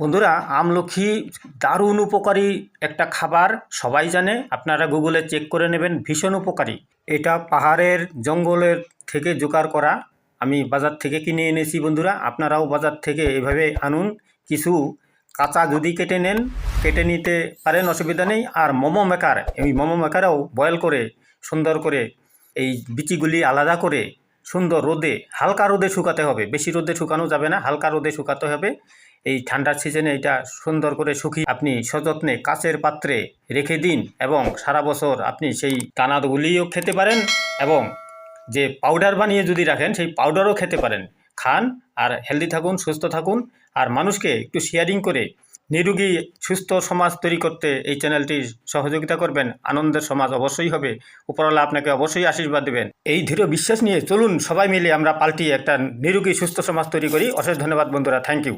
বন্ধুরা, আমলকি দারুণ উপকারী একটা খাবার, সবাই জানে। আপনারা গুগলে চেক করে নেবেন, ভীষণ উপকারী। এটা পাহাড়ের জঙ্গলের থেকে জোগাড় করা, আমি বাজার থেকে কিনে এনেছি। বন্ধুরা, আপনারাও বাজার থেকে এভাবে আনুন। কিছু কাঁচা যদি কেটে নেন, কেটে নিতে পারেন, অসুবিধা নেই। আর মোমো মেকার, এই মোমো মেকারেও বয়েল করে সুন্দর করে এই বিচিগুলি আলাদা করে সুন্দর রোদে, হালকা রোদে শুকাতে হবে, বেশি রোদে শুকানো যাবে না, হালকা রোদে শুকাতে হবে। এই ঠান্ডার সিজনে এটা সুন্দর করে শুকিয়ে আপনি সযত্নে কাচের পাত্রে রেখে দিন, এবং সারা বছর আপনি সেই দানাগুলিও খেতে পারেন, এবং যে পাউডার বানিয়ে যদি রাখেন সেই পাউডারও খেতে পারেন। খান আর হেলদি থাকুন, সুস্থ থাকুন, আর মানুষকে একটু শেয়ারিং করে নিরোগী সুস্থ সমাজ তৈরি করতে এই চ্যানেলটি সহযোগিতা করবেন। আনন্দের সমাজ অবশ্যই হবে, উপরওয়ালা আপনাকে অবশ্যই আশীর্বাদ দেবেন। এই দৃঢ় বিশ্বাস নিয়ে চলুন, সবাই মিলে আমরা পাল্টিয়ে একটা নিরোগী সুস্থ সমাজ তৈরি করি। অশেষ ধন্যবাদ বন্ধুরা, থ্যাংক ইউ।